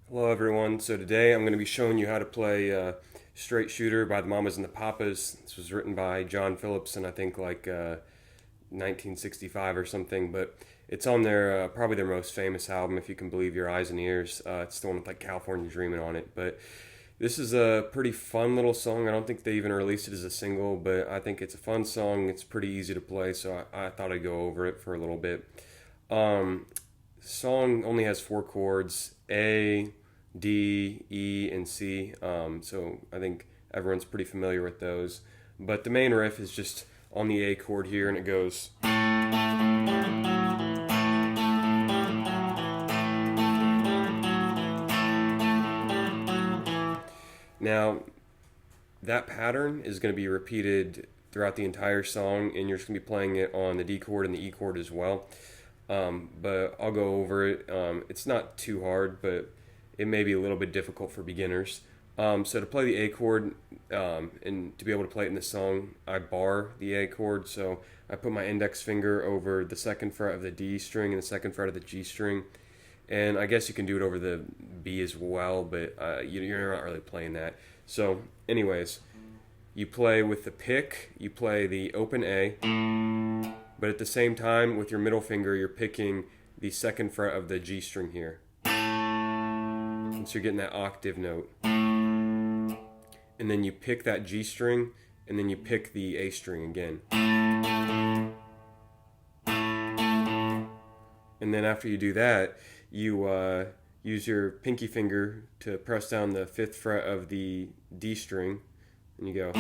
Hello everyone. So today I'm going to be showing you how to play Straight Shooter by the Mamas and the Papas. This was written by John Phillips in I think 1965 or something, but it's on their probably their most famous album, if you can believe your eyes and ears. It's the one with like California Dreamin' on it. But this is a pretty fun little song. I don't think they even released it as a single, but I think it's a fun song. It's pretty easy to play, so I thought I'd go over it for a little bit. Um, Song only has four chords: A, D, E, and C. So I think everyone's pretty familiar with those. But the main riff is just on the A chord here, and it goes. Now, that pattern is going to be repeated throughout the entire song, and you're just going to be playing it on the D chord and the E chord as well. But I'll go over it. It's not too hard, but it may be a little bit difficult for beginners. So to play the A chord and to be able to play it in the song, I bar the A chord. So I put my index finger over the second fret of the D string and the second fret of the G string. And I guess you can do it over the B as well, but you're not really playing that. So anyways, you play with the pick, you play the open A, but at the same time with your middle finger you're picking the second fret of the G string here. And so you're getting that octave note. And then you pick that G string, and then you pick the A string again. And then after you do that, you use your pinky finger to press down the fifth fret of the D string, and you go.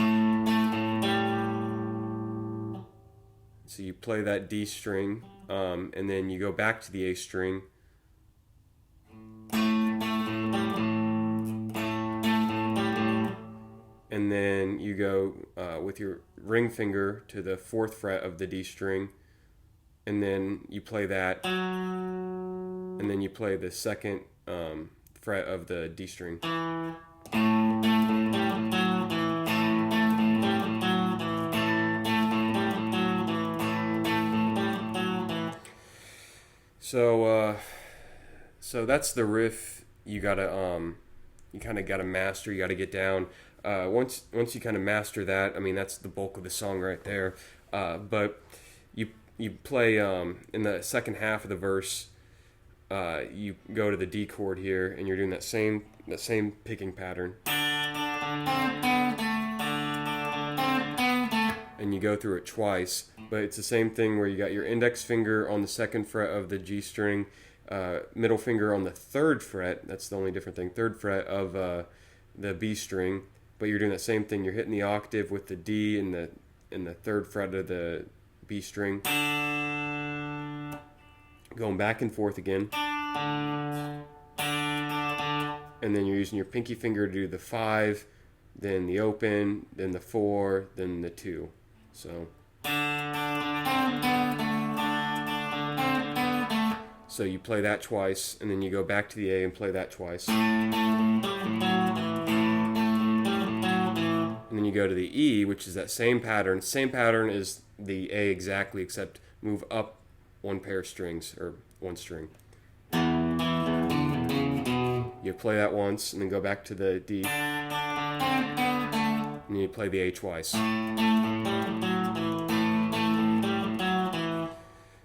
So you play that D string, and then you go back to the A string. And then you go with your ring finger to the fourth fret of the D string, and then you play that, and then you play the second fret of the D string. So that's the riff. You kind of gotta master. You gotta get down. Once you kind of master that, I mean that's the bulk of the song right there. But you play in the second half of the verse. You go to the D chord here, and you're doing that same picking pattern. And you go through it twice, but it's the same thing where you got your index finger on the second fret of the G string, middle finger on the third fret. That's the only different thing. Third fret of the B string, but you're doing that same thing. You're hitting the octave with the D and the third fret of the B string, going back and forth again, and then you're using your pinky finger to do the 5, then the open, then the 4, then the 2. So you play that twice, and then you go back to the A and play that twice. And then you go to the E, which is that same pattern. Same pattern as the A exactly, except move up one pair of strings, or one string. You play that once, and then go back to the D. And then you play the A twice.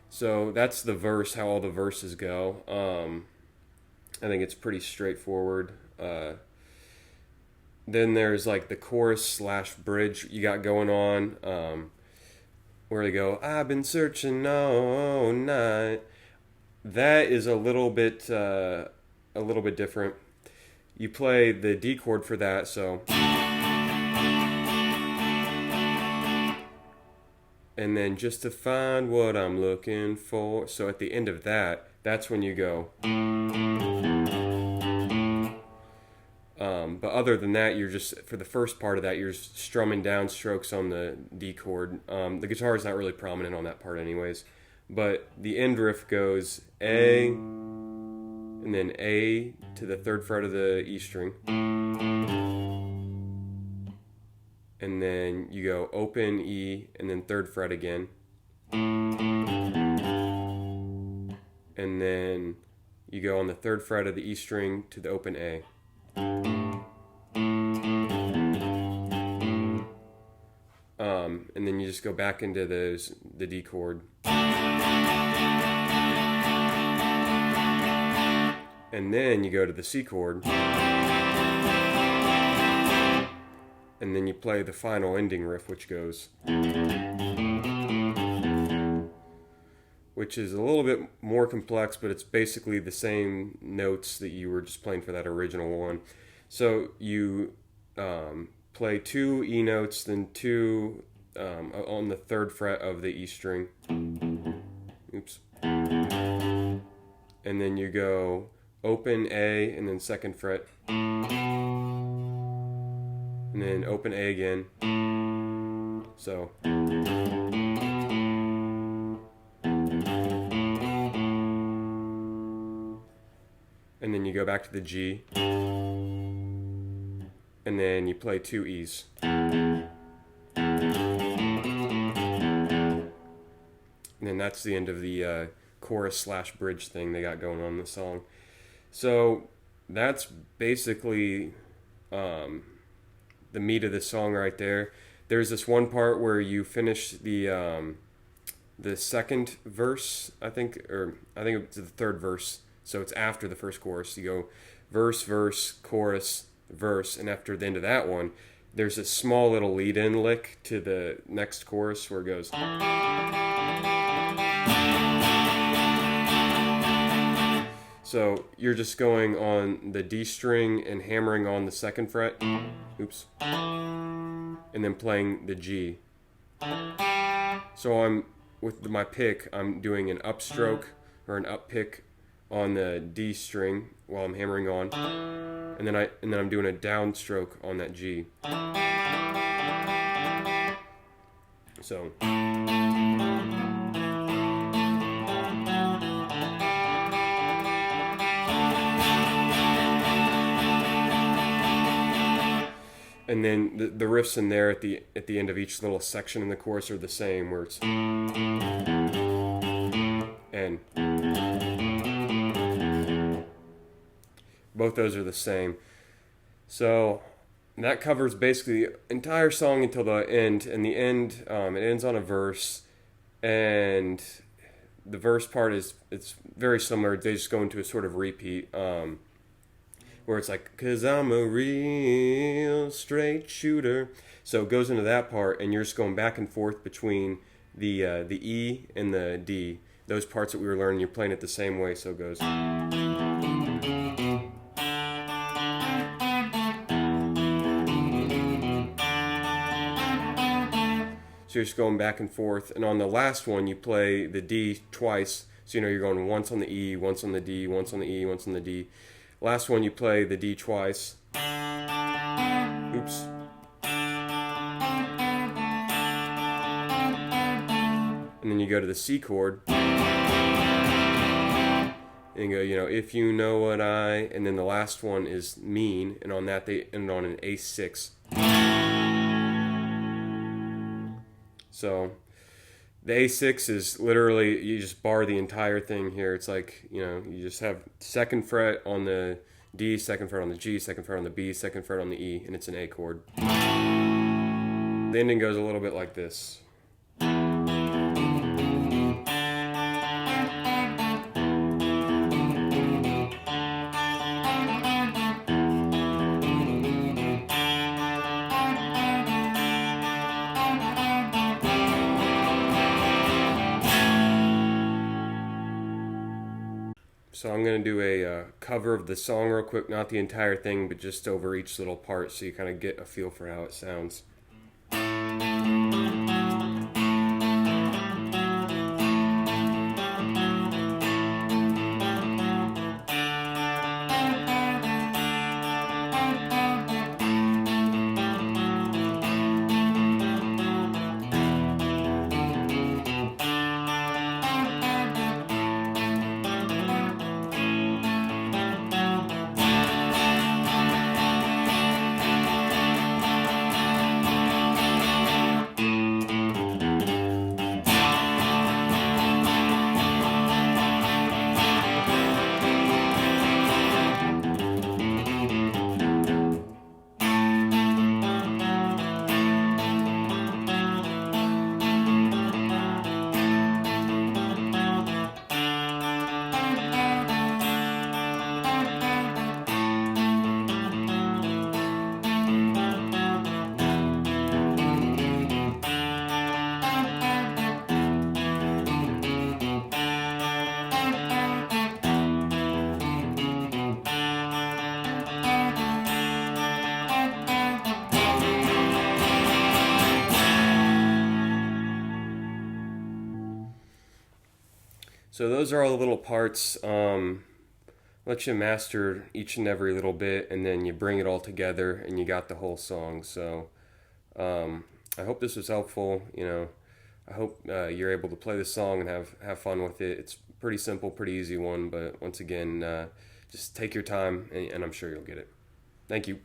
So that's the verse, how all the verses go. I think it's pretty straightforward. Then there's like the chorus / bridge you got going on, where they go, I've been searching all night. That is a little bit different. You play the D chord for that, so. And then just to find what I'm looking for. So at the end of that, that's when you go. But other than that, you're just, for the first part of that, you're just strumming down strokes on the D chord. The guitar is not really prominent on that part anyways. But the end riff goes A, and then A to the third fret of the E string. And then you go open E, and then third fret again. And then you go on the 3rd fret of the E string to the open A. And then you just go back into the D chord. And then you go to the C chord. And then you play the final ending riff, which goes, which is a little bit more complex, but it's basically the same notes that you were just playing for that original one. So you play 2 E notes, then 2 on the 3rd fret of the E string. Oops. And then you go open A and then 2nd fret. And then open A again. So. And then you go back to the G. And then you play 2 E's. And then that's the end of the chorus/bridge thing they got going on in the song. So that's basically the meat of the song right there. There's this one part where you finish the 2nd verse, I think it's the 3rd verse. So it's after the first chorus. You go verse, verse, chorus, verse, and after the end of that one, there's a small little lead-in lick to the next chorus where it goes. So you're just going on the D string and hammering on the 2nd fret. Oops. And then playing the G. So with my pick, I'm doing an upstroke or an up pick on the D string while I'm hammering on. And then I'm doing a downstroke on that G. So and then the riffs in there at the end of each little section in the chorus are the same, where it's and both those are the same. So that covers basically the entire song until the end. And the end, it ends on a verse, and the verse part it's very similar. They just go into a sort of repeat. Where it's like, 'cause I'm a real straight shooter. So it goes into that part, and you're just going back and forth between the E and the D. Those parts that we were learning, you're playing it the same way, so it goes. So you're just going back and forth. And on the last one, you play the D twice. So you're going once on the E, once on the D, once on the E, once on the D. Last one, you play the D twice. Oops. And then you go to the C chord. And you go, if you know what I... And then the last one is mean. And on that, they end on an A6. So the A6 is literally, you just bar the entire thing here. It's like, you just have 2nd fret on the D, 2nd fret on the G, 2nd fret on the B, 2nd fret on the E, and it's an A chord. The ending goes a little bit like this. So I'm going to do a cover of the song real quick, not the entire thing, but just over each little part so you kind of get a feel for how it sounds. So those are all the little parts. Let you master each and every little bit, and then you bring it all together, and you got the whole song. So I hope this was helpful. I hope you're able to play this song and have fun with it. It's pretty simple, pretty easy one, but once again, just take your time, and I'm sure you'll get it. Thank you.